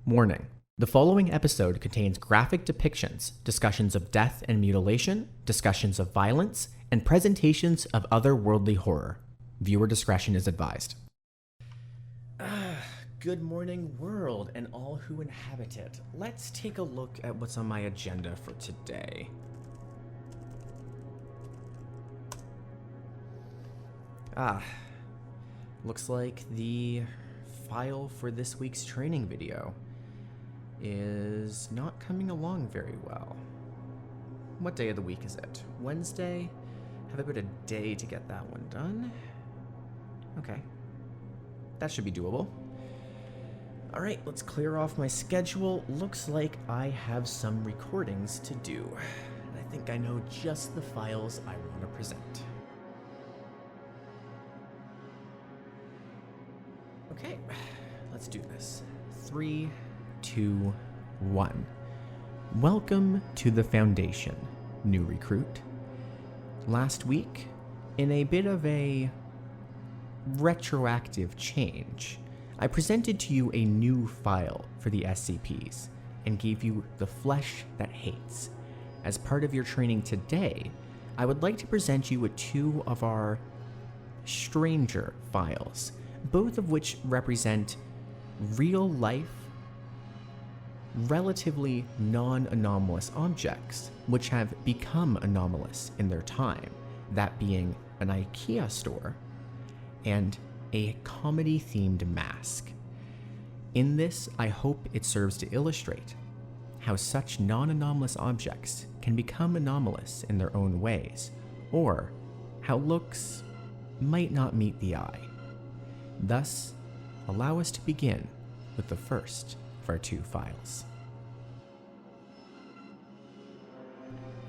Warning. The following episode contains graphic depictions, discussions of death and mutilation, discussions of violence, and presentations of otherworldly horror. Viewer discretion is advised. Good morning, world, and all who inhabit it. Let's take a look at what's on my agenda for today. Looks like the file for this week's training video is not coming along very well. What day of the week is it? Wednesday? Have about a day to get that one done. Okay. That should be doable. Alright, let's clear off my schedule. Looks like I have some recordings to do. I think I know just the files I want to present. Okay, let's do this. 3, 2, 1. Welcome to the Foundation, new recruit. Last week, in a bit of a retroactive change, I presented to you a new file for the SCPs and gave you the flesh that hates. As part of your training today, I would like to present you with two of our stranger files, both of which represent real-life, relatively non-anomalous objects, which have become anomalous in their time, that being an IKEA store and a comedy-themed mask. In this, I hope it serves to illustrate how such non-anomalous objects can become anomalous in their own ways, or how looks might not meet the eye. Thus, allow us to begin with the first of our two files.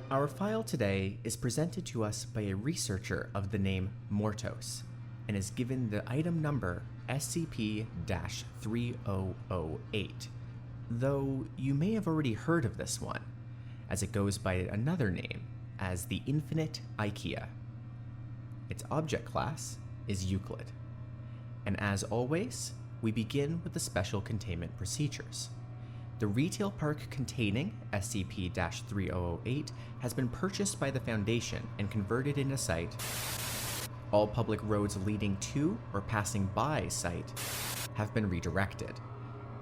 Our file today is presented to us by a researcher of the name Mortos and is given the item number SCP-3008, though you may have already heard of this one, as it goes by another name as the Infinite IKEA. Its object class is Euclid. And as always, we begin with the special containment procedures. The retail park containing SCP-3008 has been purchased by the Foundation and converted into site. All public roads leading to or passing by site have been redirected.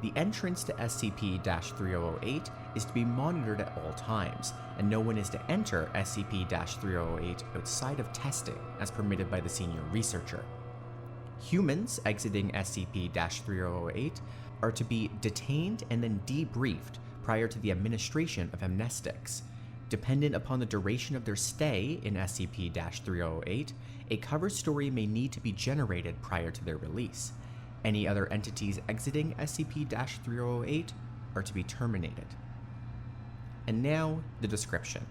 The entrance to SCP-3008 is to be monitored at all times, and no one is to enter SCP-3008 outside of testing as permitted by the senior researcher. Humans exiting SCP-3008 are to be detained and then debriefed prior to the administration of amnestics. Dependent upon the duration of their stay in SCP-3008, a cover story may need to be generated prior to their release. Any other entities exiting SCP-3008 are to be terminated. And now, the description.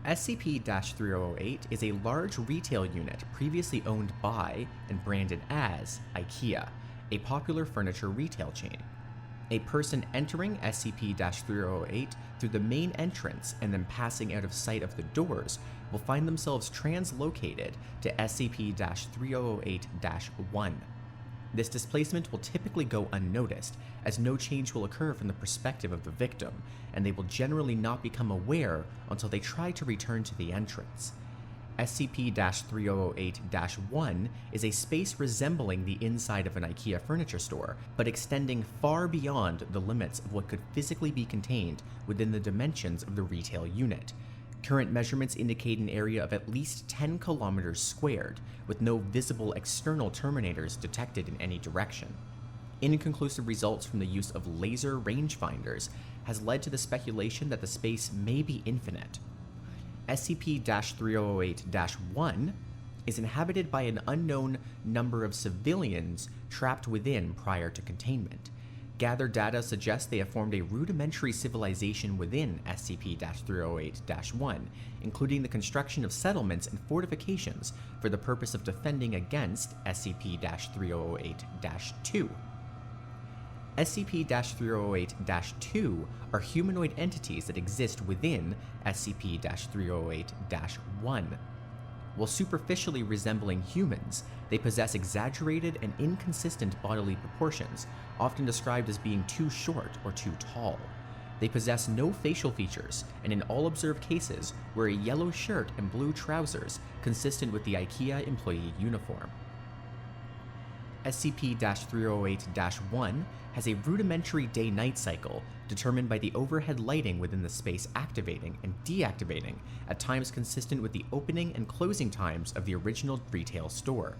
SCP-3008 is a large retail unit previously owned by and branded as IKEA, a popular furniture retail chain. A person entering SCP-3008 through the main entrance and then passing out of sight of the doors will find themselves translocated to SCP-3008-1. This displacement will typically go unnoticed, as no change will occur from the perspective of the victim, and they will generally not become aware until they try to return to the entrance. SCP-3008-1 is a space resembling the inside of an IKEA furniture store, but extending far beyond the limits of what could physically be contained within the dimensions of the retail unit. Current measurements indicate an area of at least 10 kilometers squared, with no visible external terminators detected in any direction. Inconclusive results from the use of laser rangefinders has led to the speculation that the space may be infinite. SCP-3008-1 is inhabited by an unknown number of civilians trapped within prior to containment. Gathered data suggests they have formed a rudimentary civilization within SCP-3008-1, including the construction of settlements and fortifications for the purpose of defending against SCP-3008-2. SCP-3008-2 are humanoid entities that exist within SCP-308-1. While superficially resembling humans, they possess exaggerated and inconsistent bodily proportions, often described as being too short or too tall. They possess no facial features, and in all observed cases, wear a yellow shirt and blue trousers, consistent with the IKEA employee uniform. SCP-308-1 has a rudimentary day-night cycle determined by the overhead lighting within the space activating and deactivating at times consistent with the opening and closing times of the original retail store.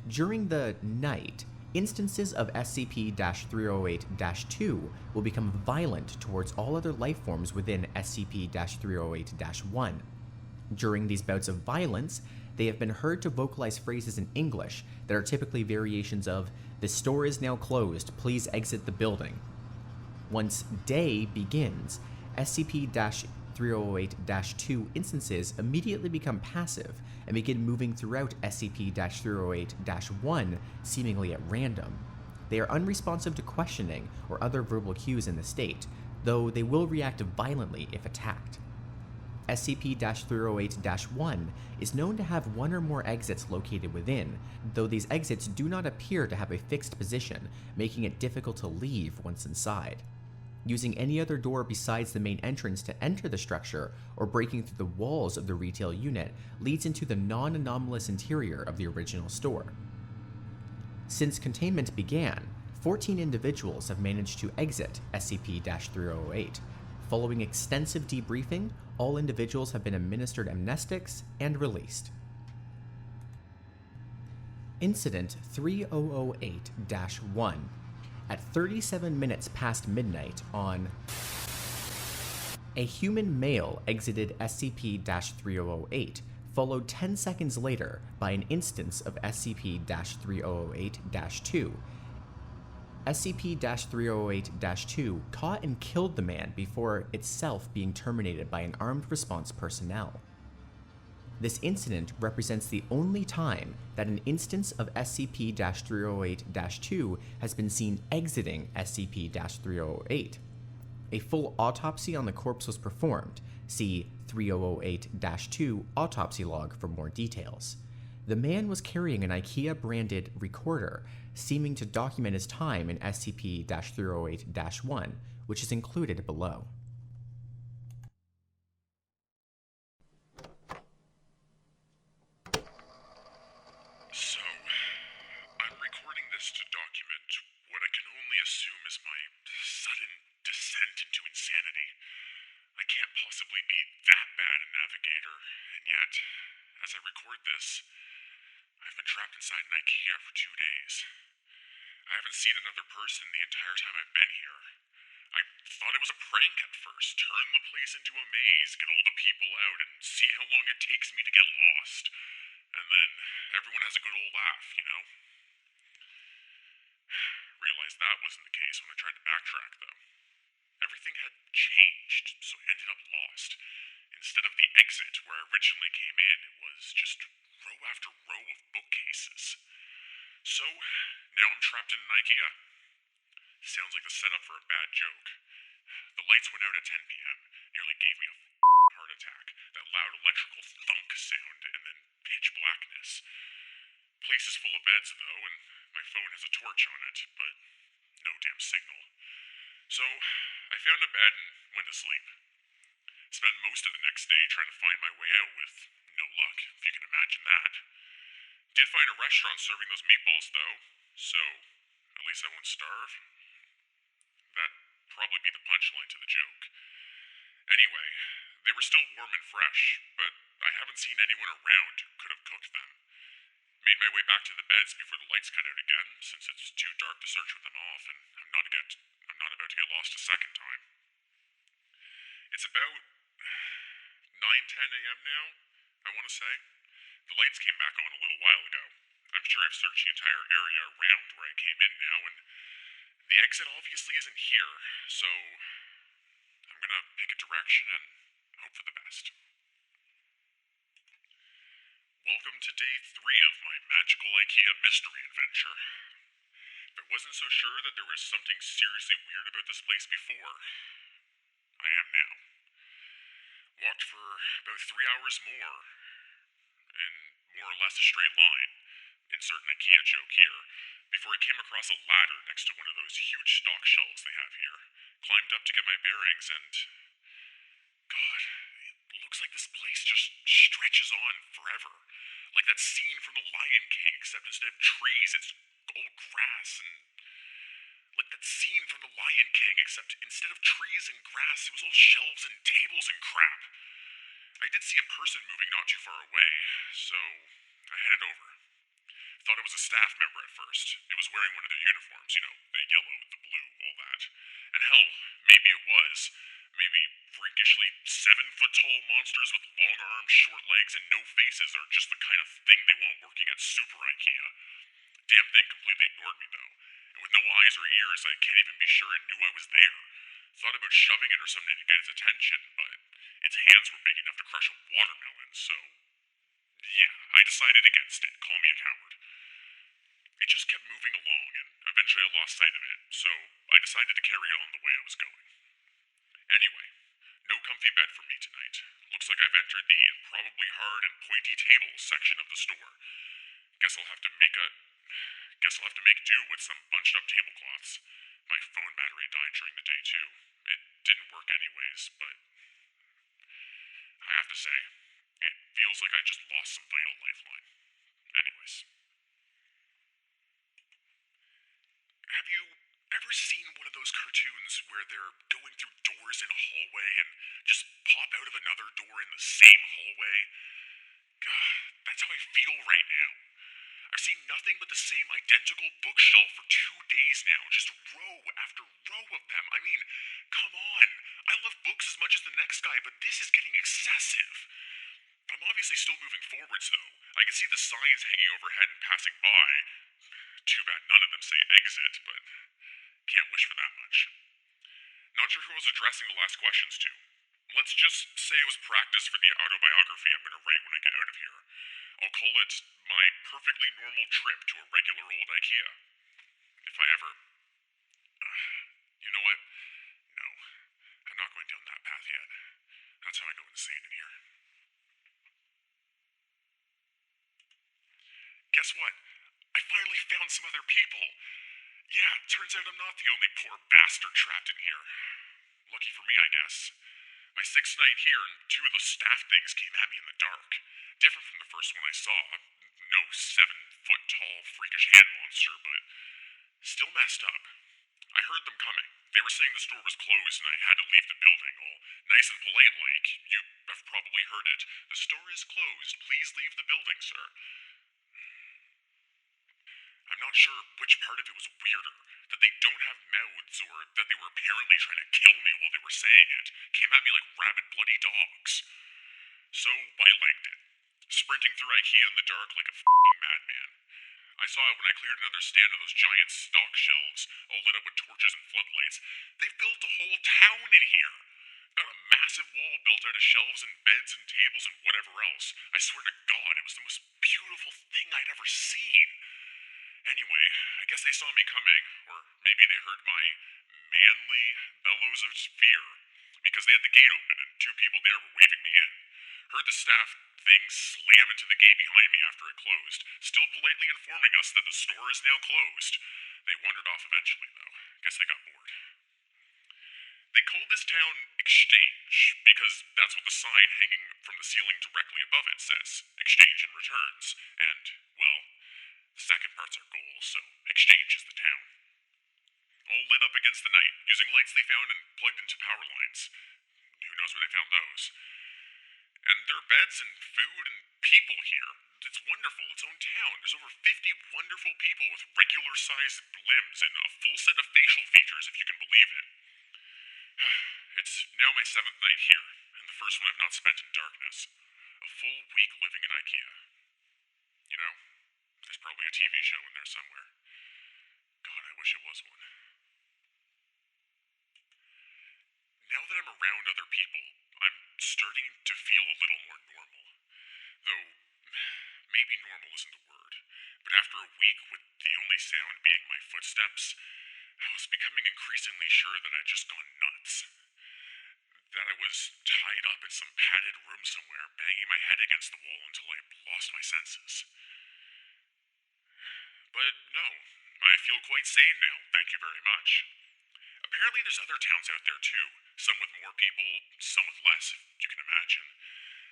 During the night, instances of SCP-308-2 will become violent towards all other lifeforms within SCP-308-1. During these bouts of violence, they have been heard to vocalize phrases in English that are typically variations of, "The store is now closed, please exit the building." Once day begins, SCP-308-2 instances immediately become passive and begin moving throughout SCP-308-1 seemingly at random. They are unresponsive to questioning or other verbal cues in the state, though they will react violently if attacked. SCP-308-1 is known to have one or more exits located within, though these exits do not appear to have a fixed position, making it difficult to leave once inside. Using any other door besides the main entrance to enter the structure or breaking through the walls of the retail unit leads into the non-anomalous interior of the original store. Since containment began, 14 individuals have managed to exit SCP-308. Following extensive debriefing, all individuals have been administered amnestics and released. Incident 3008-1. At 37 minutes past midnight on a human male exited SCP-3008, followed 10 seconds later by an instance of SCP-3008-2. SCP-308-2 caught and killed the man before itself being terminated by an armed response personnel. This incident represents the only time that an instance of SCP-308-2 has been seen exiting SCP-308. A full autopsy on the corpse was performed. See 3008-2 autopsy log for more details. The man was carrying an IKEA-branded recorder, seeming to document his time in SCP-308-1, which is included below. So, I'm recording this to document what I can only assume is my sudden descent into insanity. I can't possibly be that bad a navigator, and yet, as I record this, I've been trapped inside an IKEA for 2 days. I haven't seen another person the entire time I've been here. I thought it was a prank at first, turn the place into a maze, get all the people out, and see how long it takes me to get lost. And then everyone has a good old laugh, you know? Realized that wasn't the case when I tried to backtrack, though. Everything had changed, so I ended up lost. Instead of the exit where I originally came in, it was just row after row of bookcases. So, now I'm trapped in an IKEA. Sounds like the setup for a bad joke. The lights went out at 10 p.m., nearly gave me a heart attack. That loud electrical thunk sound, and then pitch blackness. Place is full of beds, though, and my phone has a torch on it, but no damn signal. So, I found a bed and went to sleep. Spent most of the next day trying to find my way out with no luck, if you can imagine that. Did find a restaurant serving those meatballs, though, so at least I won't starve. That'd probably be the punchline to the joke. Anyway, they were still warm and fresh, but I haven't seen anyone around who could have cooked them. Made my way back to the beds before the lights cut out again, since it's too dark to search with them off, and I'm not about to get lost a second time. It's about 9-10 a.m. now, I want to say. The lights came back on a little while ago. I'm sure I've searched the entire area around where I came in now, and the exit obviously isn't here, so I'm gonna pick a direction and hope for the best. Welcome to day 3 of my magical IKEA mystery adventure. If I wasn't so sure that there was something seriously weird about this place before, I am now. Walked for about 3 hours more, in more or less a straight line, insert an IKEA joke here, before I came across a ladder next to one of those huge stock shelves they have here. Climbed up to get my bearings and... God, it looks like this place just stretches on forever. Like that scene from The Lion King, except instead of trees, it's all grass and... Like that scene from The Lion King, except instead of trees and grass, it was all shelves and tables and crap. I did see a person moving not too far away, so I headed over. Thought it was a staff member at first. It was wearing one of their uniforms, you know, the yellow, the blue, all that. And hell, maybe it was. Maybe freakishly 7-foot-tall monsters with long arms, short legs, and no faces are just the kind of thing they want working at Super IKEA. Damn thing completely ignored me, though. And with no eyes or ears, I can't even be sure it knew I was there. Thought about shoving it or something to get its attention, but its hands were big enough to crush a watermelon, so... Yeah, I decided against it. Call me a coward. It just kept moving along, and eventually I lost sight of it, so I decided to carry on the way I was going. Anyway, no comfy bed for me tonight. Looks like I've entered the improbably hard and pointy tables section of the store. Guess I'll have to make do with some bunched up tablecloths. My phone battery died during the day too. It didn't work anyways, but I have to say, it feels like I just lost some vital lifeline. Anyways. Have you ever seen one of those cartoons where they're going through doors in a hallway and just pop out of another door in the same hallway? God, that's how I feel right now. I've seen nothing but the same identical bookshelf for 2 days now, just row after row of them. I mean, come on. I love books as much as the next guy, but this is getting excessive. I'm obviously still moving forwards, though. I can see the signs hanging overhead and passing by. Too bad none of them say exit, but can't wish for that much. Not sure who I was addressing the last questions to. Let's just say it was practice for the autobiography I'm going to write when I get out of here. I'll call it my perfectly normal trip to a regular old IKEA. If I ever... You know what? No. I'm not going down that path yet. That's how I go insane in here. Guess what? I finally found some other people. Yeah, turns out I'm not the only poor bastard trapped in here. Lucky for me, I guess. My 6th night here, and 2 of the staff things came at me in the dark. Different from the first one I saw. No 7-foot-tall freakish hand monster, but still messed up. I heard them coming. They were saying the store was closed and I had to leave the building, all nice and polite like. You have probably heard it. The store is closed. Please leave the building, sir. I'm not sure which part of it was weirder, that they don't have mouths or that they were apparently trying to kill me while they were saying it. Came at me like rabid bloody dogs. So, I liked it. Sprinting through IKEA in the dark like a f***ing madman. I saw it when I cleared another stand of those giant stock shelves, all lit up with torches and floodlights. They've built a whole town in here. Got a massive wall built out of shelves and beds and tables and whatever else. I swear to God, it was the most beautiful thing I'd ever seen. Anyway, I guess they saw me coming, or maybe they heard my manly bellows of fear, because they had the gate open and 2 people there were waving me in. Heard the staff thing slam into the gate behind me after it closed, still politely informing us that the store is now closed. They wandered off eventually, though. Guess they got bored. They called this town Exchange, because that's what the sign hanging from the ceiling directly above it says. Exchange and returns. And, well... The second part's our goal, so Exchange is the town. All lit up against the night, using lights they found and plugged into power lines. Who knows where they found those? And there are beds and food and people here. It's wonderful, its own town. There's over 50 wonderful people with regular-sized limbs and a full set of facial features, if you can believe it. It's now my 7th night here, and the first one I've not spent in darkness. A full week living in IKEA. You know? There's probably a TV show in there somewhere. God, I wish it was one. Now that I'm around other people, I'm starting to feel a little more normal. Though, maybe normal isn't the word. But after a week with the only sound being my footsteps, I was becoming increasingly sure that I'd just gone nuts. that I was tied up in some padded room somewhere, banging my head against the wall until I lost my senses. But no, I feel quite sane now, thank you very much. Apparently there's other towns out there too, some with more people, some with less, if you can imagine.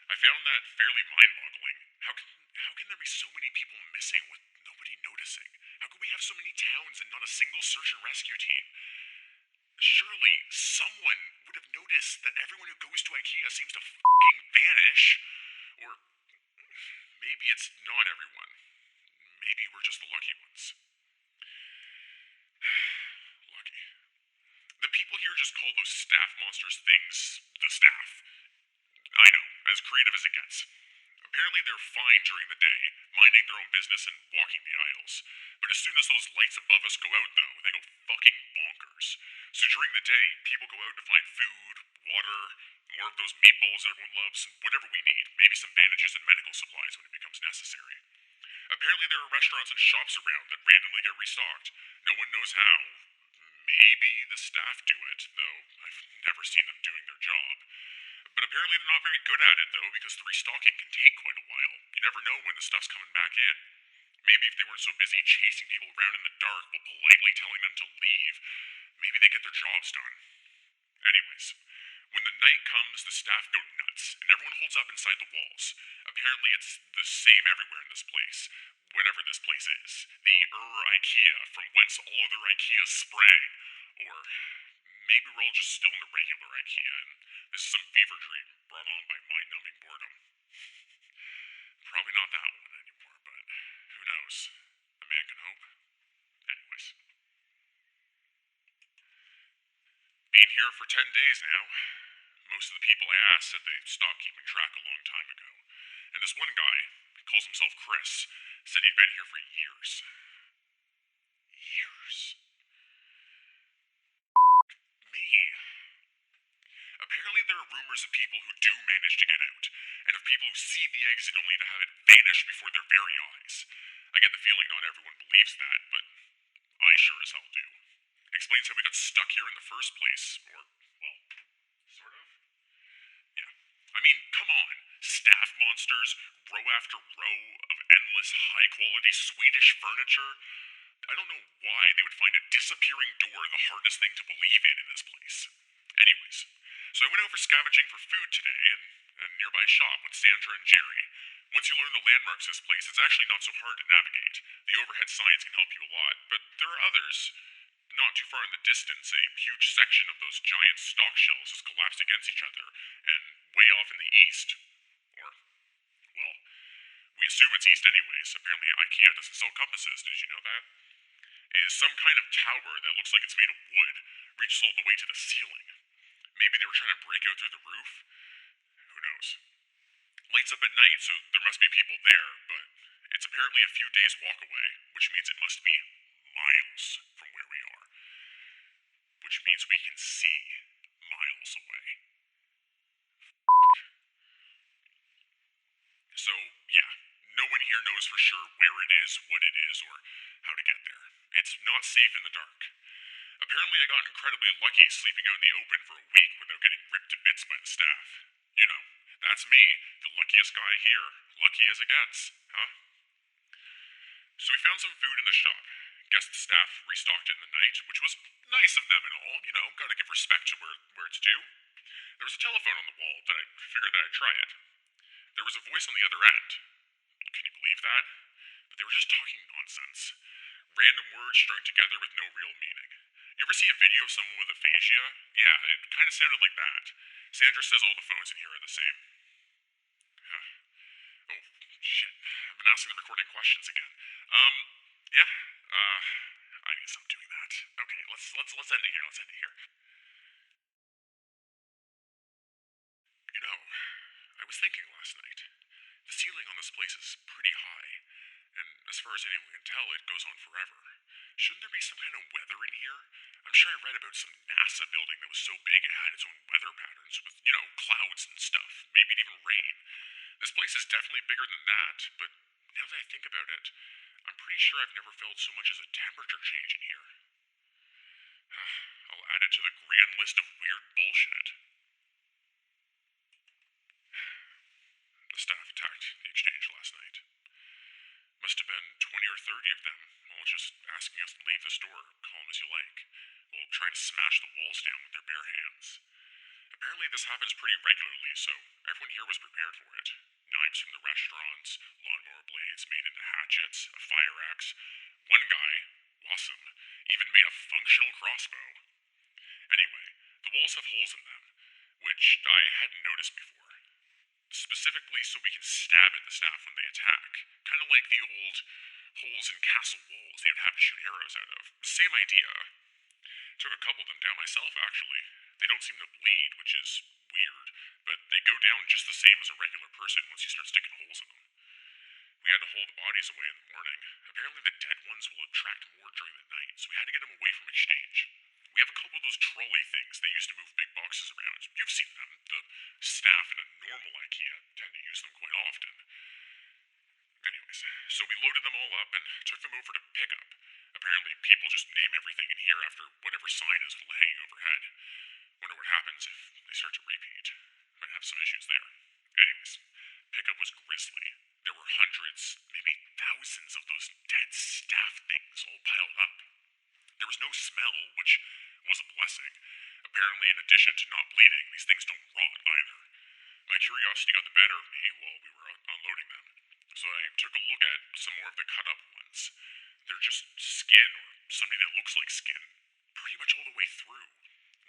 I found that fairly mind-boggling. How can there be so many people missing with nobody noticing? How can we have so many towns and not a single search and rescue team? Surely someone would have noticed that everyone who goes to IKEA seems to fucking vanish. Or maybe it's not everyone. Maybe we're just the lucky ones. Lucky. The people here just call those staff monsters things the staff. I know, as creative as it gets. Apparently they're fine during the day, minding their own business and walking the aisles. But as soon as those lights above us go out, though, they go fucking bonkers. So during the day, people go out to find food, water, more of those meatballs everyone loves, and whatever we need. Maybe some bandages and medical supplies when it becomes necessary. Apparently there are restaurants and shops around that randomly get restocked. No one knows how. Maybe the staff do it, though I've never seen them doing their job. But apparently they're not very good at it, though, because the restocking can take quite a while. You never know when the stuff's coming back in. Maybe if they weren't so busy chasing people around in the dark while politely telling them to leave, maybe they get their jobs done. Anyways, when the night comes, the staff go nuts, and everyone holds up inside the walls. Apparently it's the same everywhere in this place, whatever this place is. The IKEA, from whence all other IKEAs sprang. Or maybe we're all just still in the regular IKEA, and this is some fever dream brought on by mind-numbing boredom. Probably not that one anymore, but who knows? A man can hope. Anyways. Been here for 10 days now. Most of the people I asked said they stopped keeping track a long time ago. And this one guy, he calls himself Chris, said he'd been here for years. Years. Me. Apparently there are rumors of people who do manage to get out, and of people who see the exit only to have it vanish before their very eyes. I get the feeling not everyone believes that, but I sure as hell do. Explains how we got stuck here in the first place, or, well, sort of? Yeah. I mean, come on. Staff monsters, row after row of endless high-quality Swedish furniture. I don't know why they would find a disappearing door the hardest thing to believe in this place. Anyways, so I went over scavenging for food today in a nearby shop with Sandra and Jerry. Once you learn the landmarks of this place, it's actually not so hard to navigate. The overhead signs can help you a lot, but there are others. Not too far in the distance, a huge section of those giant stock shelves has collapsed against each other, and way off in the east, or, well, we assume it's east anyways, apparently IKEA doesn't sell compasses, did you know that? Is some kind of tower that looks like it's made of wood, reaches all the way to the ceiling. Maybe they were trying to break out through the roof? Who knows? Lights up at night, so there must be people there, but it's apparently a few days' walk away, which means it must be miles from where we are. Which means we can see miles away. So, yeah, no one here knows for sure where it is, what it is, or how to get there. It's not safe in the dark. Apparently I got incredibly lucky sleeping out in the open for a week without getting ripped to bits by the staff. You know, that's me, the luckiest guy here. Lucky as it gets, huh? So we found some food in the shop. Guess the staff restocked it in the night, which was nice of them and all, you know, gotta give respect to where it's due. There was a telephone on the wall that I figured that I'd try it. There was a voice on the other end. Can you believe that? But they were just talking nonsense. Random words strung together with no real meaning. You ever see a video of someone with aphasia? Yeah, it kind of sounded like that. Sandra says all the phones in here are the same. Oh, shit. I've been asking the recording questions again. Yeah. I need to stop doing that. Okay, let's end it here. Let's end it here. You know, I was thinking last night. The ceiling on this place is pretty high, and as far as anyone can tell, it goes on forever. Shouldn't there be some kind of weather in here? I'm sure I read about some NASA building that was so big it had its own weather patterns with, you know, clouds and stuff. Maybe it even rain. This place is definitely bigger than that, but now that I think about it, I'm pretty sure I've never felt so much as a temperature change in here. I'll add it to the grand list of weird bullshit. smash the walls down with their bare hands. Apparently this happens pretty regularly, so everyone here was prepared for it. Knives from the restaurants, lawnmower blades made into hatchets, a fire axe. One guy, Wassam, even made a functional crossbow. Anyway, the walls have holes in them, which I hadn't noticed before. Specifically so we can stab at the staff when they attack. Kind of like the old holes in castle walls they would have to shoot arrows out of. Same idea. Took a couple of them down myself, actually. They don't seem to bleed, which is weird, but they go down just the same as a regular person once you start sticking holes in them. We had to haul the bodies away in the morning. Apparently the dead ones will attract more during the night, so we had to get them away from exchange. We have a couple of those trolley things they use to move big boxes around. You've seen them. The staff in a normal IKEA tend to use them quite often. Anyways, so we loaded them all up and took them over to pickup. Apparently people just name everything in here after whatever sign is hanging overhead. Wonder what happens if they start to repeat. Might have some issues there. Anyways, pickup was grisly. There were hundreds, maybe thousands of those dead staff things all piled up. There was no smell, which was a blessing. Apparently, in addition to not bleeding, these things don't rot either. My curiosity got the better of me while we were unloading them, so I took a look at some more of the cut-up ones. They're just skin, or something that looks like skin, pretty much all the way through.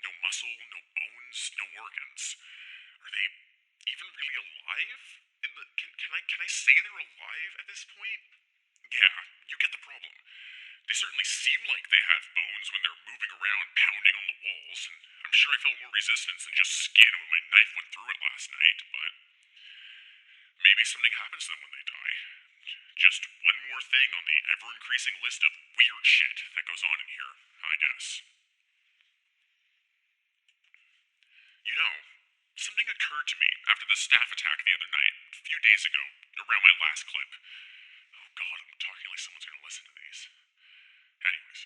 No muscle, no bones, no organs. Are they even really alive? Can I say they're alive at this point? Yeah, you get the problem. They certainly seem like they have bones when they're moving around pounding on the walls, and I'm sure I felt more resistance than just skin when my knife went through it last night, but maybe something happens to them when they die. Just one more thing on the ever-increasing list of weird shit that goes on in here, I guess. You know, something occurred to me after the staff attack the other night, a few days ago, around my last clip. Oh god, I'm talking like someone's gonna listen to these. Anyways,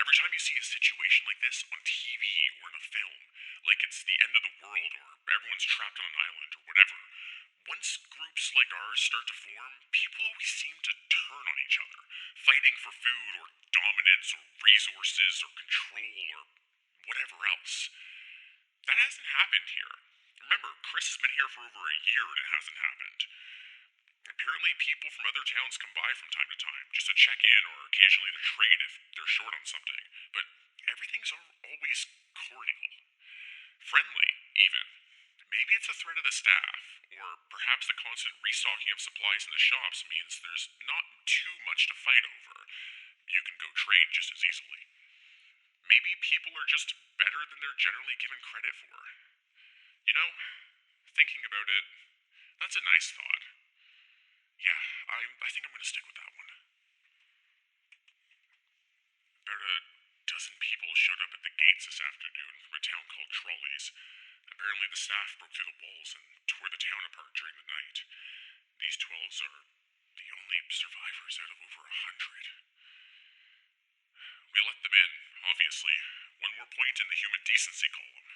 every time you see a situation like this on TV or in a film, like it's the end of the world or everyone's trapped on an island or whatever, once groups like ours start to form, people always seem to turn on each other, fighting for food or dominance or resources or control or whatever else. That hasn't happened here. Remember, Chris has been here for over a year and it hasn't happened. Apparently people from other towns come by from time to time, just to check in or occasionally to trade if they're short on something. But everything's always cordial. Friendly, even. Maybe it's a threat of the staff, or perhaps the constant restocking of supplies in the shops means there's not too much to fight over. You can go trade just as easily. Maybe people are just better than they're generally given credit for. You know, thinking about it, that's a nice thought. Yeah, I think I'm going to stick with that one. About a dozen people showed up at the gates this afternoon from a town called Trolleys. Apparently the staff broke through the walls and tore the town apart during the night. These 12s are the only survivors out of over 100. We let them in, obviously. One more point in the human decency column.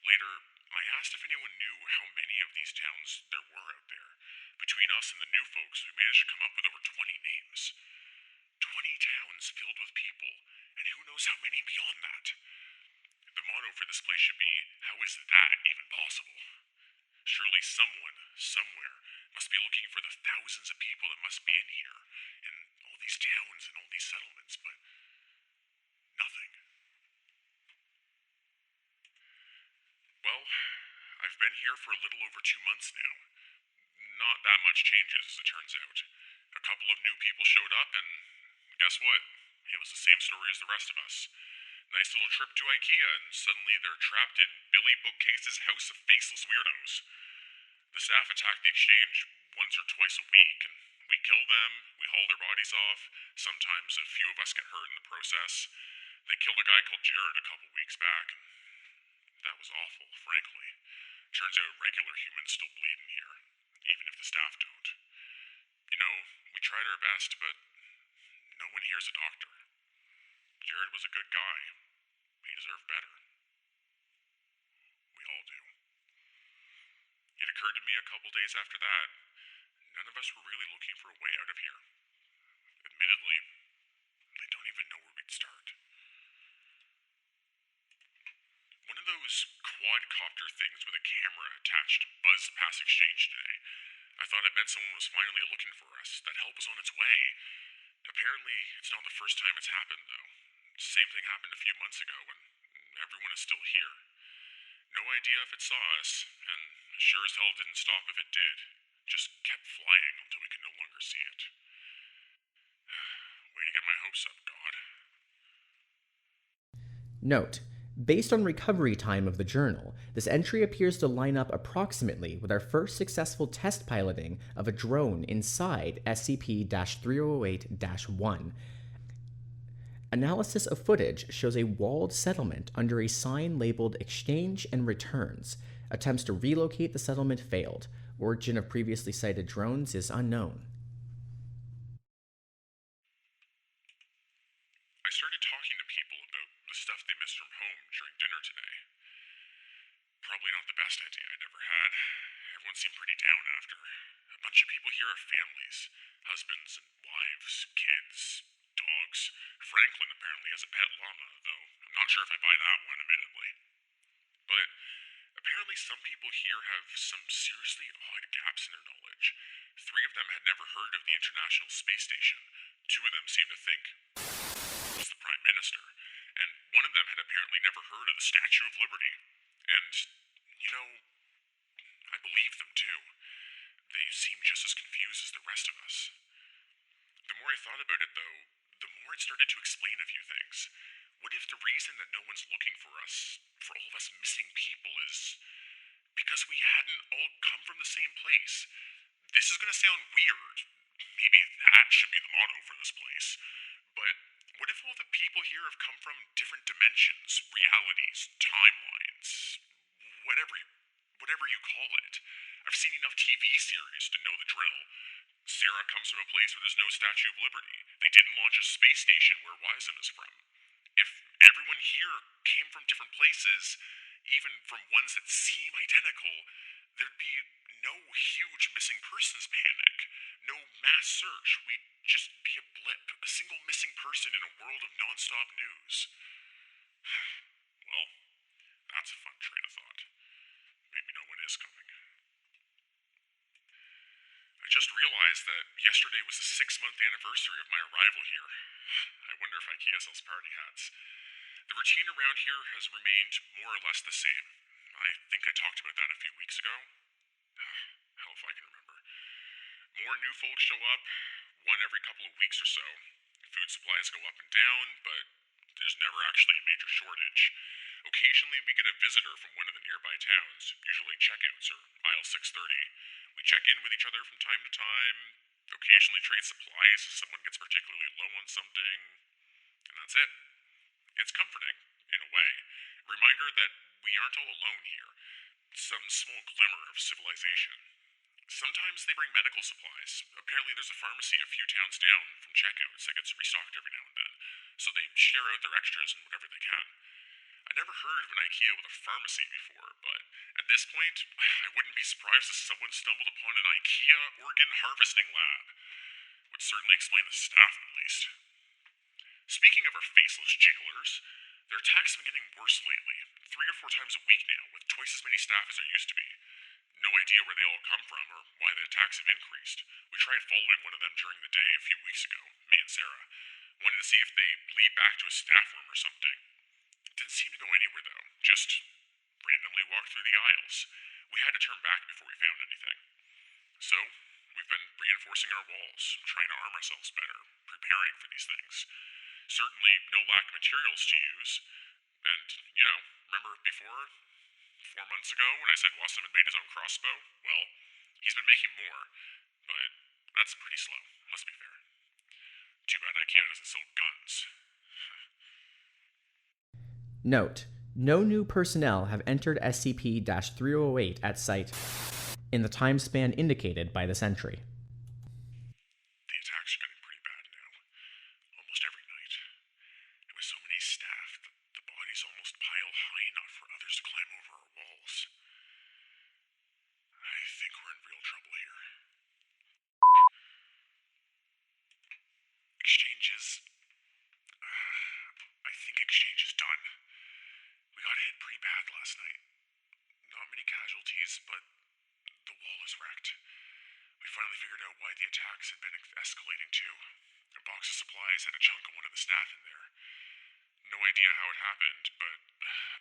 Later, I asked if anyone knew how many of these towns there were out there. Between us and the new folks, we managed to come up with over 20 names. 20 towns filled with people, and who knows how many beyond that. The motto for this place should be, how is that even possible? Surely someone, somewhere, must be looking for the thousands of people that must be in here, in all these towns and all these settlements, but nothing. Well, I've been here for a little over 2 months now. Not that much changes, as it turns out. A couple of new people showed up, and guess what? It was the same story as the rest of us. Nice little trip to IKEA, and suddenly they're trapped in Billy Bookcase's house of faceless weirdos. The staff attack the exchange once or twice a week, and we kill them, we haul their bodies off, sometimes a few of us get hurt in the process. They killed a guy called Jared a couple weeks back, and that was awful, frankly. Turns out regular humans still bleed in here, even if the staff don't. You know, we tried our best, but no one here's a doctor. Jared was a good guy. He deserved better. We all do. It occurred to me a couple days after that, none of us were really looking for a way out of here. Admittedly, I don't even know where we'd start. quadcopter things with a camera attached buzzed past exchange today. I thought it meant someone was finally looking for us, that help was on its way. Apparently, it's not the first time it's happened, though. Same thing happened a few months ago, and everyone is still here. No idea if it saw us, and sure as hell didn't stop if it did. Just kept flying until we could no longer see it. Way to get my hopes up, God. Note: based on recovery time of the journal, this entry appears to line up approximately with our first successful test piloting of a drone inside SCP-3008-1. Analysis of footage shows a walled settlement under a sign labeled Exchange and Returns. Attempts to relocate the settlement failed. Origin of previously sighted drones is unknown. I started talking to people about the stuff they missed from home during dinner today. Probably not the best idea I'd ever had. Everyone seemed pretty down after. A bunch of people here have families, husbands and wives, kids, dogs. Franklin apparently has a pet llama, though I'm not sure if I buy that one, admittedly. But apparently some people here have some seriously odd gaps in their knowledge. 3 of them had never heard of the International Space Station. 2 of them seemed to think it was the Prime Minister. And one of them had apparently never heard of the Statue of Liberty. And, you know, I believe them too. They seemed just as confused as the rest of us. The more I thought about it, though, the more it started to explain a few things. What if the reason that no one's looking for us, for all of us missing people, is because we hadn't all come from the same place? This is going to sound weird. Maybe that should be the motto for this place. But what if all the people here have come from different dimensions, realities, timelines, whatever you call it? I've seen enough TV series to know the drill. Sarah comes from a place where there's no Statue of Liberty. They didn't launch a space station where Wiseman is from. If everyone here came from different places, even from ones that seem identical, there'd be no huge missing persons panic, no mass search. We'd just be a blip, a single missing person in a world of non-stop news. Well, that's a fun train of thought. Maybe no one is coming. I just realized that yesterday was the 6-month anniversary of my arrival here. I wonder if IKEA sells party hats. The routine around here has remained more or less the same. I think I talked about that a few weeks ago. Hell if I can remember. More new folks show up, one every couple of weeks or so. Food supplies go up and down, but there's never actually a major shortage. Occasionally we get a visitor from one of the nearby towns, usually checkouts or aisle 630. We check in with each other from time to time, occasionally trade supplies if someone gets particularly low on something, and that's it. It's comforting, in a way. A reminder that we aren't all alone here. Some small glimmer of civilization. Sometimes they bring medical supplies. Apparently there's a pharmacy a few towns down from checkouts that gets restocked every now and then, so they share out their extras and whatever they can. I'd never heard of an IKEA with a pharmacy before, but at this point, I wouldn't be surprised if someone stumbled upon an IKEA organ harvesting lab. Would certainly explain the staff, at least. Speaking of our faceless jailers, their attacks have been getting worse lately, 3 or 4 times a week now, with twice as many staff as there used to be. No idea where they all come from or why the attacks have increased. We tried following one of them during the day a few weeks ago, me and Sarah. Wanted to see if they lead back to a staff room or something. Didn't seem to go anywhere though, just randomly walked through the aisles. We had to turn back before we found anything. So, we've been reinforcing our walls, trying to arm ourselves better, preparing for these things. Certainly no lack of materials to use. And, remember before, 4 months ago when I said Wasserman made his own crossbow? Well, he's been making more, but that's pretty slow, let's be fair. Too bad IKEA doesn't sell guns. Note: no new personnel have entered SCP-3008 at site in the time span indicated by this entry. The attacks are getting pretty bad now. Almost every night. And with so many staff, the bodies almost pile high enough for others to climb over our walls. I think we're in real trouble here. Exchanges. I think exchange is done. We got hit pretty bad last night. Not many casualties, but the wall is wrecked. We finally figured out why the attacks had been escalating too. A box of supplies had a chunk of one of the staff in there. No idea how it happened, but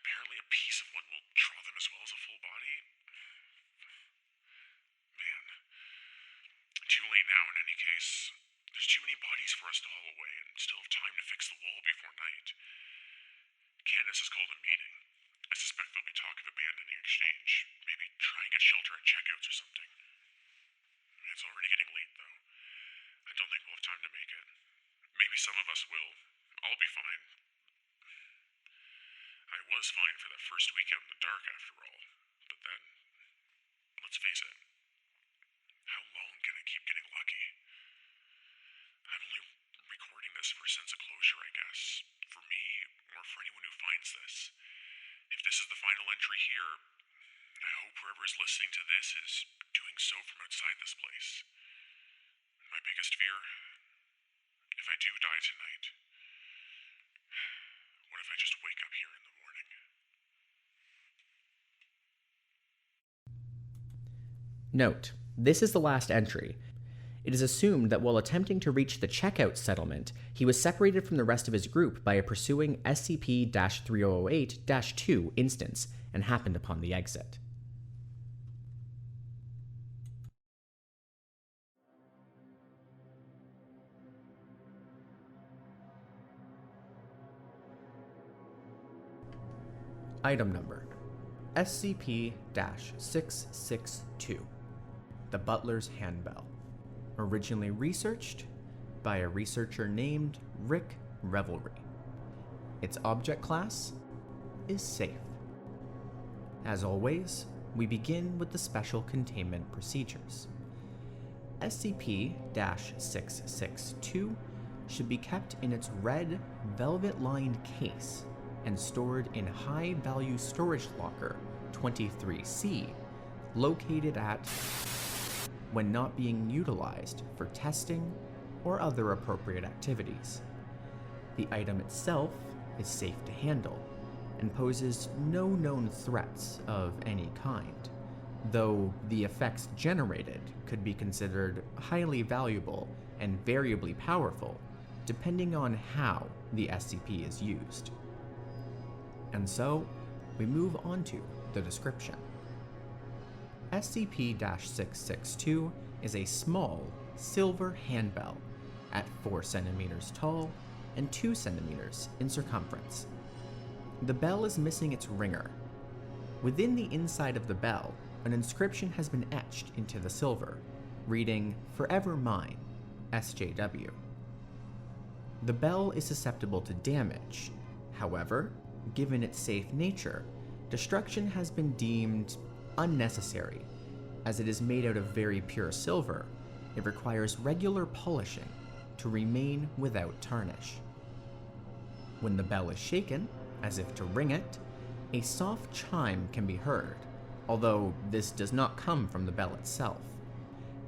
apparently a piece of one will draw them as well as a full body. Man. Too late now in any case. There's too many bodies for us to haul away and still have time to fix the wall before night. Candace has called a meeting. I suspect there'll be talk of abandoning exchange. Maybe try and get shelter at checkouts or something. It's already getting late, though. I don't think we'll have time to make it. Maybe some of us will. I'll be fine. I was fine for that first weekend in the dark, after all. But then, let's face it, how long can I keep getting lucky? I'm only recording this for a sense of closure, I guess. For me, or for anyone who finds this. If this is the final entry here, I hope whoever is listening to this is doing so from outside this place. My biggest fear, if I do die tonight, what if I just wake up here in the morning? Note, this is the last entry. It is assumed that while attempting to reach the checkout settlement, he was separated from the rest of his group by a pursuing SCP-3008-2 instance and happened upon the exit. Item number SCP-662, the Butler's Handbell. Originally researched by a researcher named Revelry. Its object class is safe. As always, we begin with the special containment procedures. SCP-662 should be kept in its red, velvet-lined case and stored in high-value storage locker 23C, located at when not being utilized for testing or other appropriate activities. The item itself is safe to handle and poses no known threats of any kind, though the effects generated could be considered highly valuable and variably powerful depending on how the SCP is used. And so, we move on to the description. SCP-662 is a small, silver handbell at 4 centimeters tall and 2 centimeters in circumference. The bell is missing its ringer. Within the inside of the bell, an inscription has been etched into the silver, reading, "Forever Mine, SJW." The bell is susceptible to damage. However, given its safe nature, destruction has been deemed unnecessary. As it is made out of very pure silver, it requires regular polishing to remain without tarnish. When the bell is shaken, as if to ring it, a soft chime can be heard, although this does not come from the bell itself.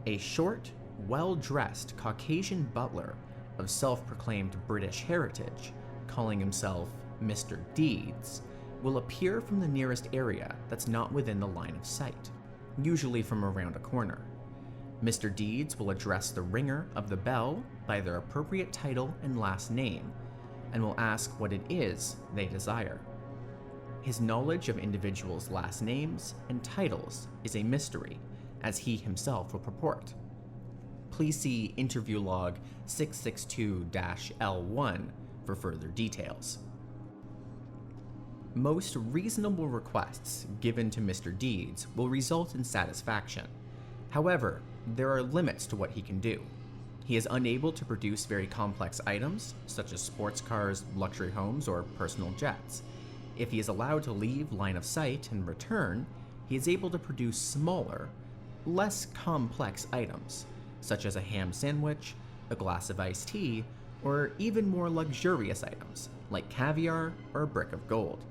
A short, well-dressed Caucasian butler of self-proclaimed British heritage, calling himself Mr. Deeds, will appear from the nearest area that's not within the line of sight, usually from around a corner. Mr. Deeds will address the ringer of the bell by their appropriate title and last name, and will ask what it is they desire. His knowledge of individuals' last names and titles is a mystery, as he himself will purport. Please see interview log 662-L1 for further details. Most reasonable requests given to Mr. Deeds will result in satisfaction. However, there are limits to what he can do. He is unable to produce very complex items, such as sports cars, luxury homes, or personal jets. If he is allowed to leave line of sight and return, he is able to produce smaller, less complex items, such as a ham sandwich, a glass of iced tea, or even more luxurious items, like caviar or a brick of gold.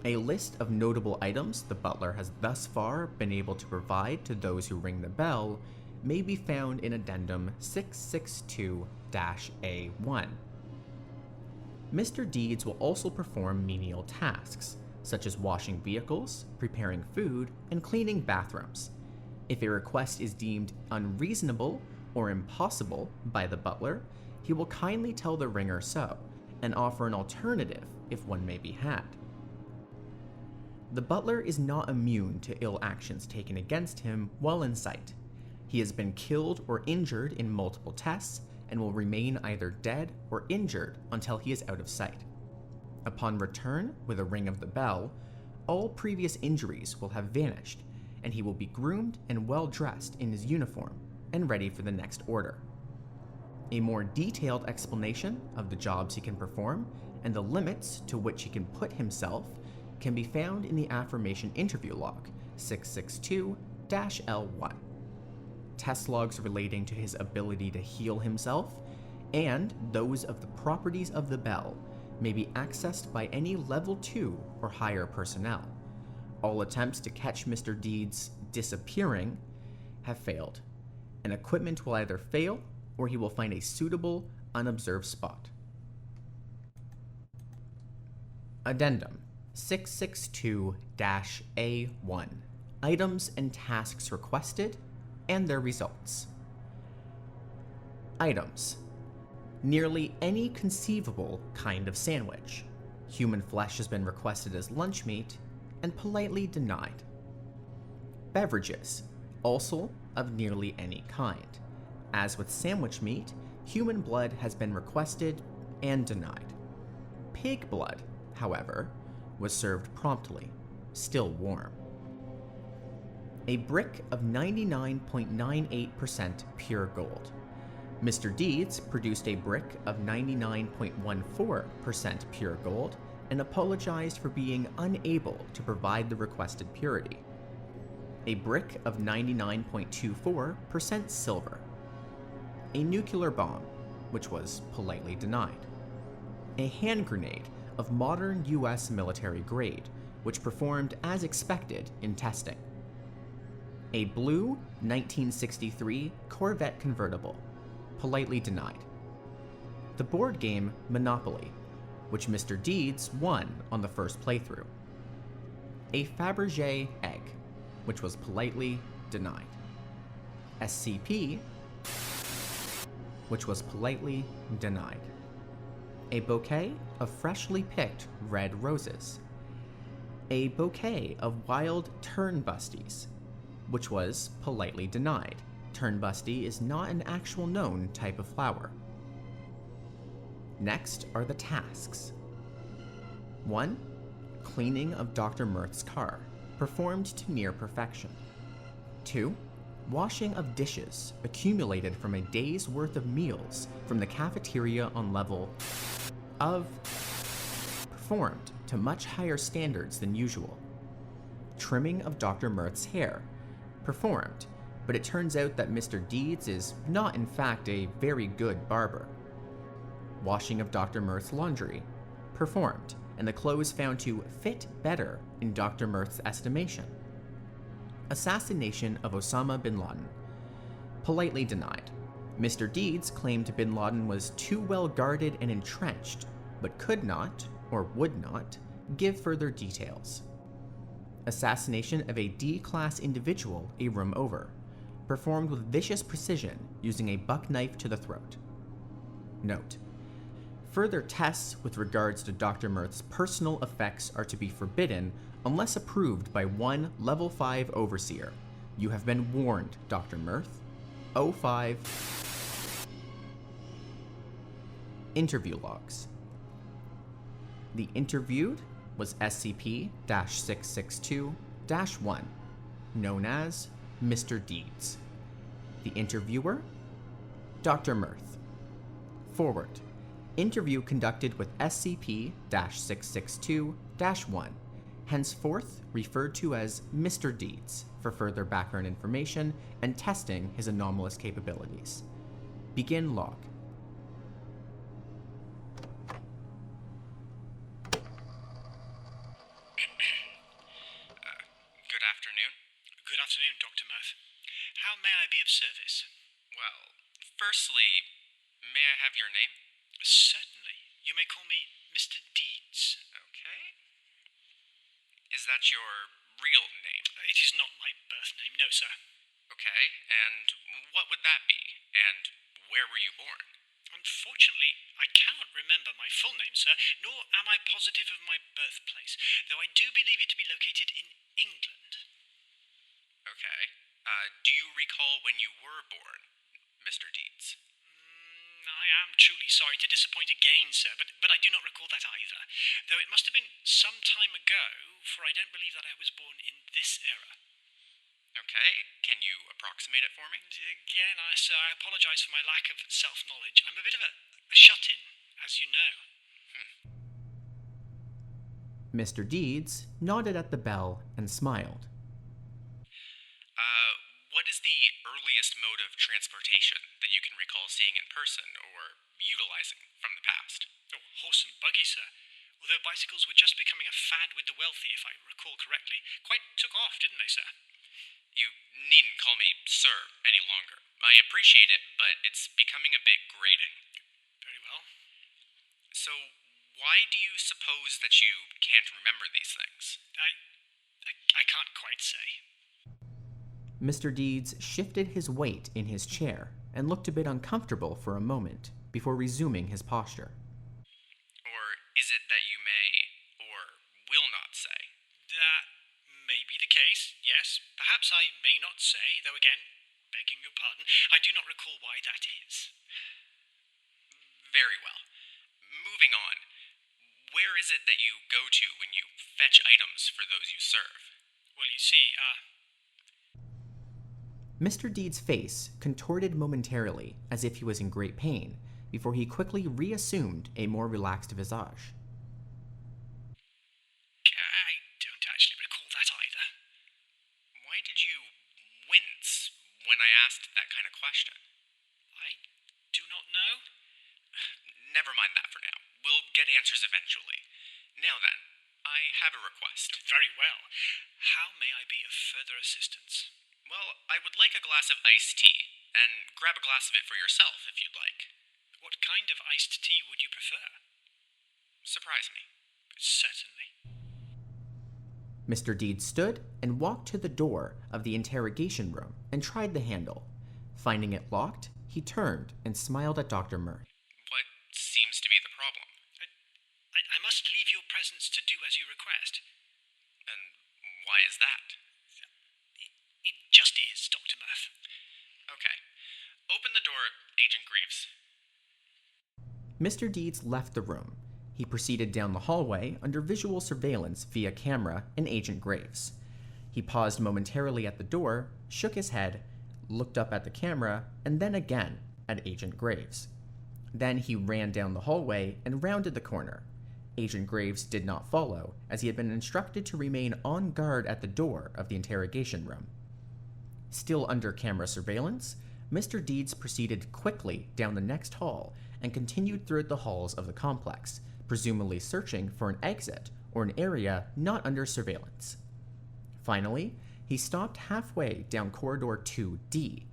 A list of notable items the butler has thus far been able to provide to those who ring the bell may be found in Addendum 662-A1. Mr. Deeds will also perform menial tasks, such as washing vehicles, preparing food, and cleaning bathrooms. If a request is deemed unreasonable or impossible by the butler, he will kindly tell the ringer so, and offer an alternative if one may be had. The butler is not immune to ill actions taken against him while in sight. He has been killed or injured in multiple tests and will remain either dead or injured until he is out of sight. Upon return with a ring of the bell, all previous injuries will have vanished, and he will be groomed and well dressed in his uniform and ready for the next order. A more detailed explanation of the jobs he can perform and the limits to which he can put himself can be found in the affirmation interview log 662-L1. Test logs relating to his ability to heal himself and those of the properties of the bell may be accessed by any level 2 or higher personnel. All attempts to catch Mr. Deeds disappearing have failed, and equipment will either fail or he will find a suitable, unobserved spot. Addendum 662-A1. Items and tasks requested and their results. Items: nearly any conceivable kind of sandwich. Human flesh has been requested as lunch meat and politely denied. Beverages, also of nearly any kind. As with sandwich meat, human blood has been requested and denied. Pig blood, however, was served promptly, still warm. A brick of 99.98% pure gold. Mr. Deeds produced a brick of 99.14% pure gold and apologized for being unable to provide the requested purity. A brick of 99.24% silver. A nuclear bomb, which was politely denied. A hand grenade of modern US military grade, which performed as expected in testing. A blue 1963 Corvette convertible, politely denied. The board game Monopoly, which Mr. Deeds won on the first playthrough. A Fabergé egg, which was politely denied. SCP, which was politely denied. A bouquet of freshly picked red roses. A bouquet of wild turnbusties, which was politely denied. Turnbusty is not an actual known type of flower. Next are the tasks. 1. Cleaning of Dr. Mirth's car, performed to near perfection. 2. Washing of dishes accumulated from a day's worth of meals from the cafeteria on level of, performed to much higher standards than usual. Trimming of Dr. Mirth's hair, performed, but it turns out that Mr. Deeds is not in fact a very good barber. Washing of Dr. Mirth's laundry, performed, and the clothes found to fit better in Dr. Mirth's estimation. Assassination of Osama bin Laden, politely denied. Mr. Deeds claimed bin Laden was too well guarded and entrenched, but could not, or would not, give further details. Assassination of a D-class individual a room over, performed with vicious precision using a buck knife to the throat. Note: further tests with regards to Dr. Mirth's personal effects are to be forbidden unless approved by one Level 5 Overseer. You have been warned, Dr. Mirth. 05. Interview logs. The interviewed was SCP-662-1, known as Mr. Deeds. The interviewer, Dr. Mirth. Forward. Interview conducted with SCP-662-1, henceforth referred to as Mr. Deeds for further background information and testing his anomalous capabilities. Begin log. Good afternoon. Good afternoon, Dr. Mirth. How may I be of service? Well, firstly, may I have your name? Certainly. You may call me Mr. Deeds. Okay. that your real name? It is not my birth name, no, sir. Okay, and what would that be? And where were you born? Unfortunately, I cannot remember my full name, sir, nor am I positive of my birthplace, though I do believe it to be located in England. Okay. Do you recall when you were born, Mr. Deeds? I am truly sorry to disappoint again, sir, but I do not recall that either, though it must have been some time ago, for I don't believe that I was born in this era. Okay, can you approximate it for me? Again, sir, I apologise for my lack of self-knowledge. I'm a bit of a shut-in, as you know. Mr. Deeds nodded at the bell and smiled. What is the earliest mode of transportation that you can recall seeing in person or utilizing from the past? Oh, horse and buggy, sir. Although bicycles were just becoming a fad with the wealthy, if I recall correctly, quite took off, didn't they, sir? You needn't call me sir any longer. I appreciate it, but it's becoming a bit grating. Very well. So, why do you suppose that you can't remember these things? I can't quite say. Mr. Deeds shifted his weight in his chair and looked a bit uncomfortable for a moment before resuming his posture. Or is it that you may, or will not say? That may be the case, yes. Perhaps I may not say, though again, begging your pardon, I do not recall why that is. Very well. Moving on. Where is it that you go to when you fetch items for those you serve? Well, you see, Mr. Deeds' face contorted momentarily as if he was in great pain before he quickly reassumed a more relaxed visage. I don't actually recall that either. Why did you wince when I asked that kind of question? I do not know. Never mind that for now. We'll get answers eventually. Now then, I have a request. Very well. How may I be of further assistance? Well, I would like a glass of iced tea, and grab a glass of it for yourself if you'd like. What kind of iced tea would you prefer? Surprise me. Certainly. Mr. Deeds stood and walked to the door of the interrogation room and tried the handle. Finding it locked, he turned and smiled at Dr. Mirth. What seems to be the problem? I must leave your presence to do as you request. And why is that? It just is, Dr. Mirth. Okay. Open the door, Agent Greaves. Mr. Deeds left the room. He proceeded down the hallway under visual surveillance via camera and Agent Graves. He paused momentarily at the door, shook his head, looked up at the camera, and then again at Agent Graves. Then he ran down the hallway and rounded the corner. Agent Graves did not follow, as he had been instructed to remain on guard at the door of the interrogation room. Still under camera surveillance, Mr. Deeds proceeded quickly down the next hall and continued through the halls of the complex, presumably searching for an exit or an area not under surveillance. Finally, he stopped halfway down Corridor 2D.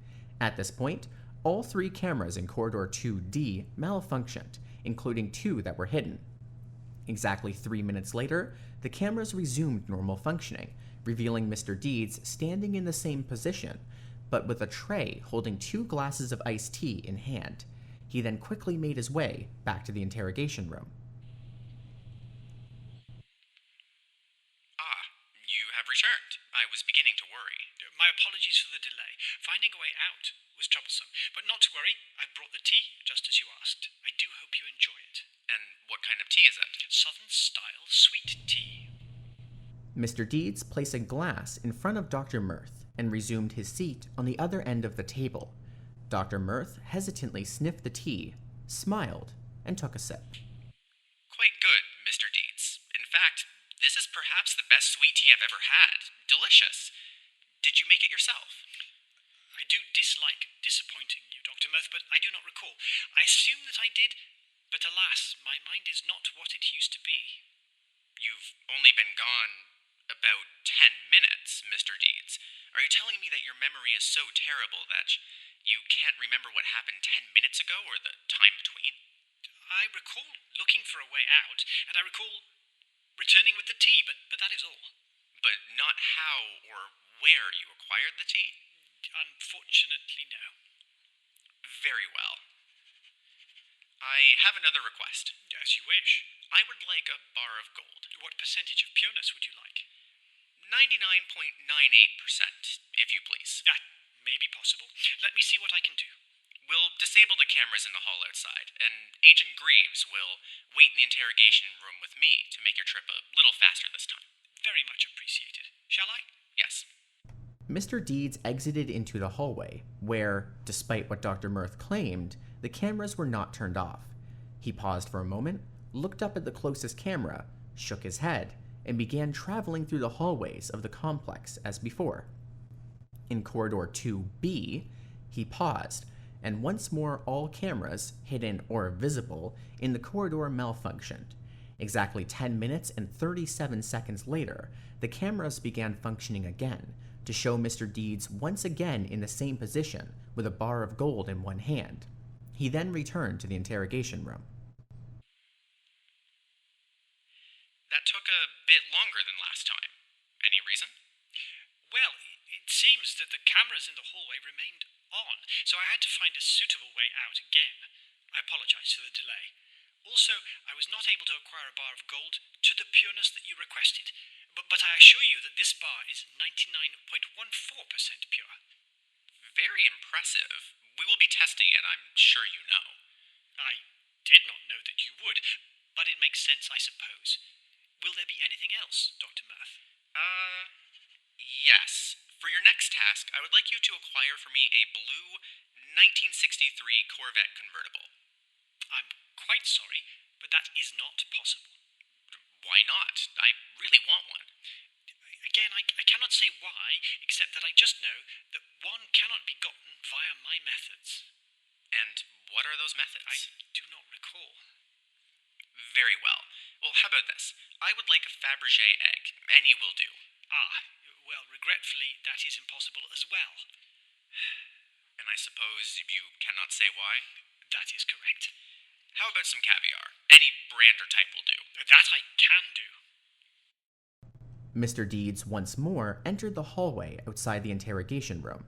At this point, all 3 cameras in Corridor 2D malfunctioned, including 2 that were hidden. Exactly 3 minutes later, the cameras resumed normal functioning, revealing Mr. Deeds standing in the same position, but with a tray holding 2 glasses of iced tea in hand. He then quickly made his way back to the interrogation room. Ah, you have returned. I was beginning to worry. My apologies for the delay. Finding a way out was troublesome, but not to worry. I've brought the tea, just as you asked. I do hope you enjoy it. And what kind of tea is it? Southern-style sweet tea. Mr. Deeds placed a glass in front of Dr. Mirth and resumed his seat on the other end of the table. Dr. Mirth hesitantly sniffed the tea, smiled, and took a sip. Quite good, Mr. Deeds. In fact, this is perhaps the best sweet tea I've ever had. Delicious. Did you make it yourself? I do dislike disappointing you, Dr. Mirth, but I do not recall. I assume that I did, but alas, my mind is not what it used to be. You've only been gone about 10 minutes, Mr. Deeds. Are you telling me that your memory is so terrible that you can't remember what happened 10 minutes ago or the time between? I recall looking for a way out, and I recall returning with the tea, but that is all. not how or where you acquired the tea? Unfortunately, no. Very well. I have another request. As you wish. I would like a bar of gold. What percentage of pureness would you like? 99.98%, if you please. That may be possible. Let me see what I can do. We'll disable the cameras in the hall outside, and Agent Greaves will wait in the interrogation room with me to make your trip a little faster this time. Very much appreciated. Shall I? Yes. Mr. Deeds exited into the hallway, where, despite what Dr. Mirth claimed, the cameras were not turned off. He paused for a moment, looked up at the closest camera, shook his head, and began traveling through the hallways of the complex as before. In corridor 2B, he paused, and once more all cameras, hidden or visible, in the corridor malfunctioned. Exactly 10 minutes and 37 seconds later, the cameras began functioning again, to show Mr. Deeds once again in the same position, with a bar of gold in one hand. He then returned to the interrogation room. That took a bit longer than last time. Any reason? Well, it seems that the cameras in the hallway remained on, so I had to find a suitable way out again. I apologize for the delay. Also, I was not able to acquire a bar of gold to the pureness that you requested, but I assure you that this bar is 99.14% pure. Very impressive. We will be testing it, I'm sure you know. I did not know that you would, but it makes sense, I suppose. Will there be anything else, Dr. Mirth? Yes. For your next task, I would like you to acquire for me a blue 1963 Corvette convertible. I'm quite sorry, but that is not possible. Why not? I really want one. Again, I cannot say why, except that I just know that one cannot be gotten via my methods. And what are those methods? I do not recall. Very well. Well, how about this? I would like a Fabergé egg. Any will do. Well, regretfully, that is impossible as well. And I suppose you cannot say why? That is correct. How about some caviar? Any brand or type will do. That I can do. Mr. Deeds once more entered the hallway outside the interrogation room.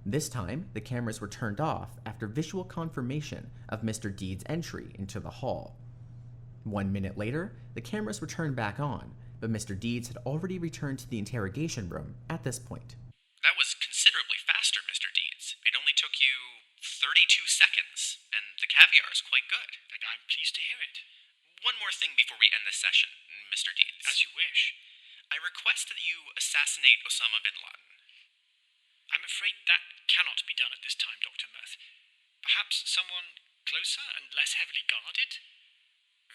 This time, the cameras were turned off after visual confirmation of Mr. Deeds' entry into the hall. 1 minute later, the cameras were turned back on, but Mr. Deeds had already returned to the interrogation room at this point. That was considerably faster, Mr. Deeds. It only took you 32 seconds, and the caviar is quite good. I'm pleased to hear it. One more thing before we end this session, Mr. Deeds. As you wish. I request that you assassinate Osama bin Laden. I'm afraid that cannot be done at this time, Dr. Mirth. Perhaps someone closer and less heavily guarded?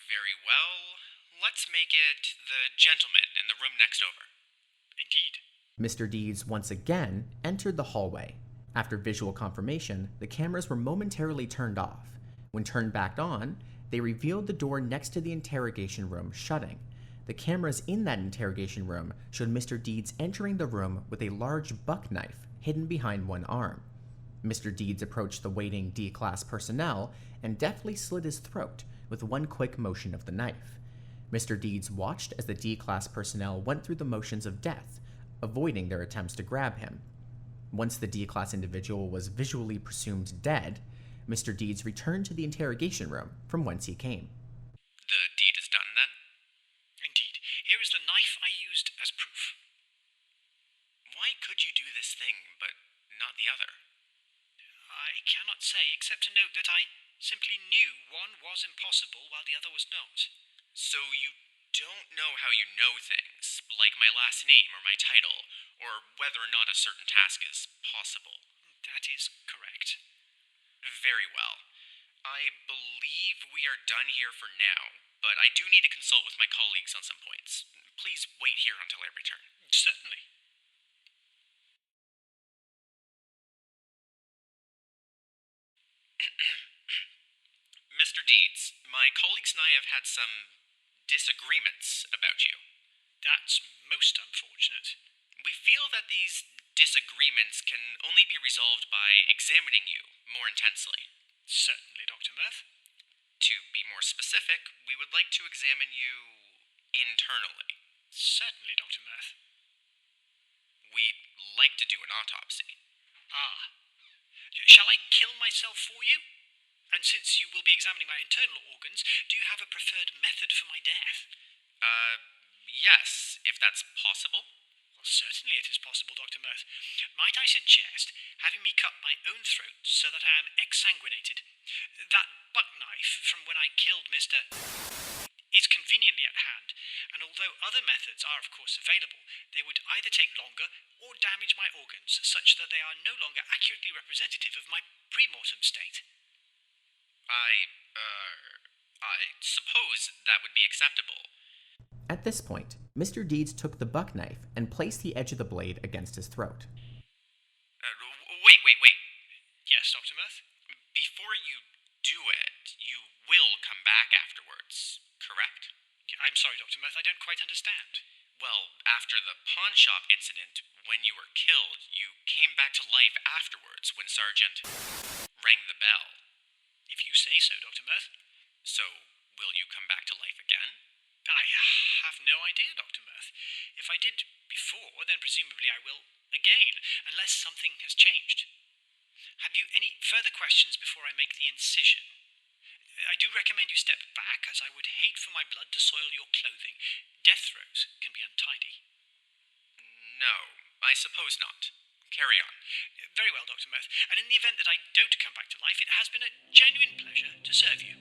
Very well. Let's make it the gentleman in the room next over. Indeed. Mr. Deeds once again entered the hallway. After visual confirmation, the cameras were momentarily turned off. When turned back on, they revealed the door next to the interrogation room shutting. The cameras in that interrogation room showed Mr. Deeds entering the room with a large buck knife hidden behind one arm. Mr. Deeds approached the waiting D-class personnel and deftly slit his throat with one quick motion of the knife. Mr. Deeds watched as the D-class personnel went through the motions of death, avoiding their attempts to grab him. Once the D-class individual was visually presumed dead, Mr. Deeds returned to the interrogation room from whence he came. The deed is done, then? Indeed. Here is the knife I used as proof. Why could you do this thing, but not the other? I cannot say, except to note that I simply knew one was impossible while the other was not. So you don't know how you know things, like my last name or my title, or whether or not a certain task is possible. That is correct. Very well. I believe we are done here for now, but I do need to consult with my colleagues on some points. Please wait here until I return. Certainly. Mr. Deeds, my colleagues and I have had some disagreements about you. That's most unfortunate. We feel that these disagreements can only be resolved by examining you more intensely. Certainly, Dr. Mirth. To be more specific, we would like to examine you internally. Certainly, Dr. Mirth. autopsy. Ah. Shall I kill myself for you? And since you will be examining my internal organs, do you have a preferred method for my death? Yes, if that's possible. Well, certainly it is possible, Dr. Mirth. Might I suggest having me cut my own throat so that I am exsanguinated? That buck knife from when I killed Mr. is conveniently at hand, and although other methods are of course available, they would either take longer or damage my organs such that they are no longer accurately representative of my pre-mortem state. I suppose that would be acceptable. At this point, Mr. Deeds took the buck knife and placed the edge of the blade against his throat. Wait. Yes, Dr. Mirth? Before you do it, you will come back afterwards, correct? I'm sorry, Dr. Mirth, I don't quite understand. Well, after the pawn shop incident, when you were killed, you came back to life afterwards when Sergeant rang the bell. If you say so, Dr. Mirth. So, will you come back to life again? I have no idea, Dr. Mirth. If I did before, then presumably I will again, unless something has changed. Have you any further questions before I make the incision? I do recommend you step back, as I would hate for my blood to soil your clothing. Death throes can be untidy. No, I suppose not. Carry on. Very well, Dr. Mirth. And in the event that I don't come back to life, it has been a genuine pleasure to serve you.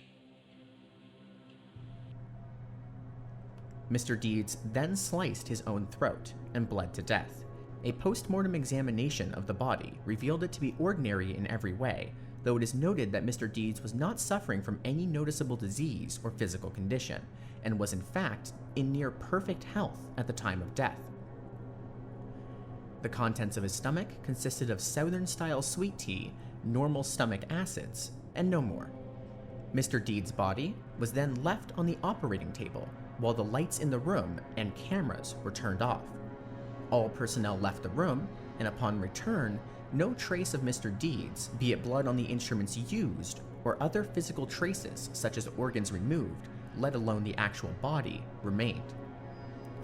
Mr. Deeds then sliced his own throat and bled to death. A post-mortem examination of the body revealed it to be ordinary in every way, though it is noted that Mr. Deeds was not suffering from any noticeable disease or physical condition, and was in fact in near perfect health at the time of death. The contents of his stomach consisted of Southern-style sweet tea, normal stomach acids, and no more. Mr. Deeds' body was then left on the operating table, while the lights in the room and cameras were turned off. All personnel left the room, and upon return, no trace of Mr. Deeds, be it blood on the instruments used, or other physical traces such as organs removed, let alone the actual body, remained.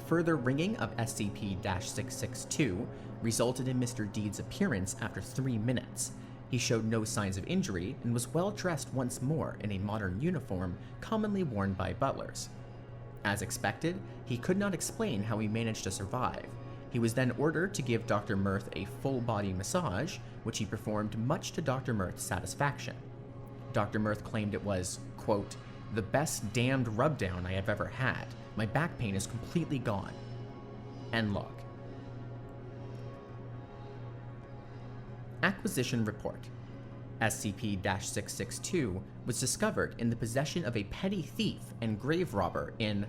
Further ringing of SCP-662 resulted in Mr. Deeds' appearance after 3 minutes. He showed no signs of injury and was well dressed once more in a modern uniform commonly worn by butlers. As expected, he could not explain how he managed to survive. He was then ordered to give Dr. Mirth a full-body massage, which he performed much to Dr. Mirth's satisfaction. Dr. Mirth claimed it was, quote, "the best damned rub-down I have ever had. My back pain is completely gone." End log. Acquisition Report. SCP-662 was discovered in the possession of a petty thief and grave robber in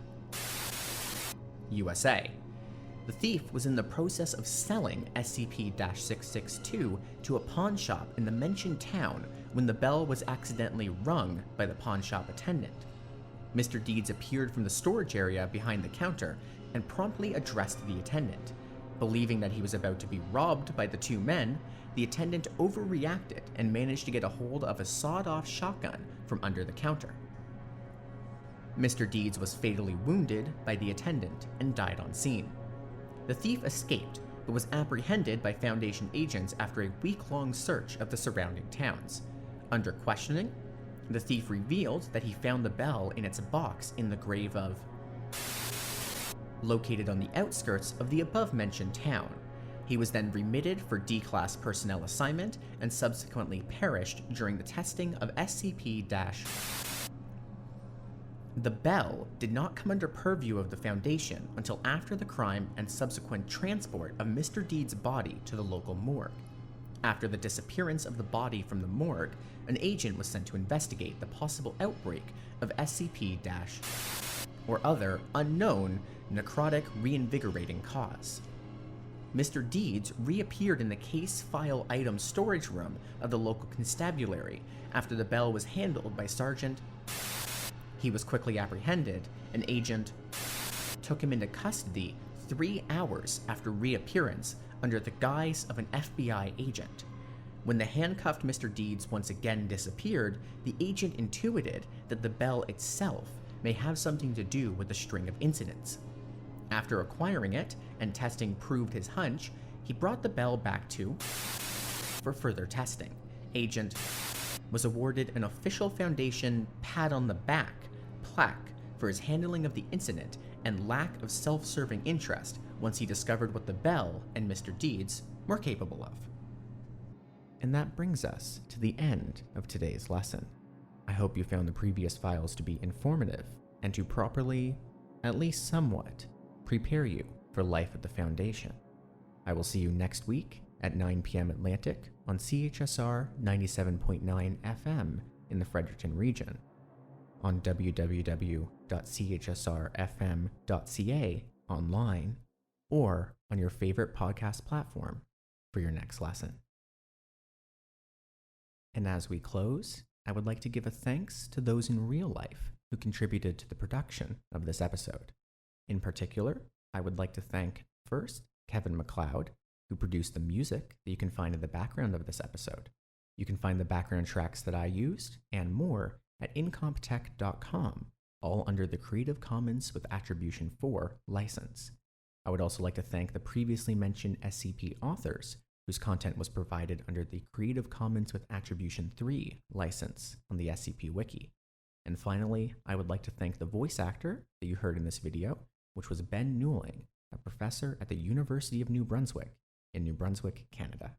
USA. The thief was in the process of selling SCP-662 to a pawn shop in the mentioned town when the bell was accidentally rung by the pawn shop attendant. Mr. Deeds appeared from the storage area behind the counter and promptly addressed the attendant. Believing that he was about to be robbed by the two men, the attendant overreacted and managed to get a hold of a sawed-off shotgun from under the counter. Mr. Deeds was fatally wounded by the attendant and died on scene. The thief escaped, but was apprehended by Foundation agents after a week-long search of the surrounding towns. Under questioning, the thief revealed that he found the bell in its box in the grave of located on the outskirts of the above-mentioned town. He was then remitted for D-Class personnel assignment and subsequently perished during the testing of SCP- The bell did not come under purview of the Foundation until after the crime and subsequent transport of Mr. Deeds' body to the local morgue. After the disappearance of the body from the morgue, an agent was sent to investigate the possible outbreak of SCP- or other unknown necrotic reinvigorating cause. Mr. Deeds reappeared in the case file item storage room of the local constabulary after the bell was handled by Sergeant. He was quickly apprehended, and Agent took him into custody 3 hours after reappearance under the guise of an FBI agent. When the handcuffed Mr. Deeds once again disappeared, the agent intuited that the bell itself may have something to do with the string of incidents. After acquiring it and testing proved his hunch, He brought the bell back to for further testing. Agent was awarded an official Foundation pat on the back plaque for his handling of the incident and lack of self-serving interest once he discovered what the bell and Mr. Deeds were capable of. And that brings us to the end of today's lesson. I hope you found the previous files to be informative and to properly, at least somewhat, prepare you for life at the Foundation. I will see you next week at 9 p.m. Atlantic on CHSR 97.9 FM in the Fredericton region, on www.chsrfm.ca online, or on your favorite podcast platform for your next lesson. And as we close, I would like to give a thanks to those in real life who contributed to the production of this episode. In particular, I would like to thank, first, Kevin MacLeod, who produced the music that you can find in the background of this episode. You can find the background tracks that I used and more at incomptech.com, all under the Creative Commons with Attribution 4 license. I would also like to thank the previously mentioned SCP authors whose content was provided under the Creative Commons with Attribution 3 license on the SCP Wiki. And finally, I would like to thank the voice actor that you heard in this video, which was Ben Newling, a professor at the University of New Brunswick in New Brunswick, Canada.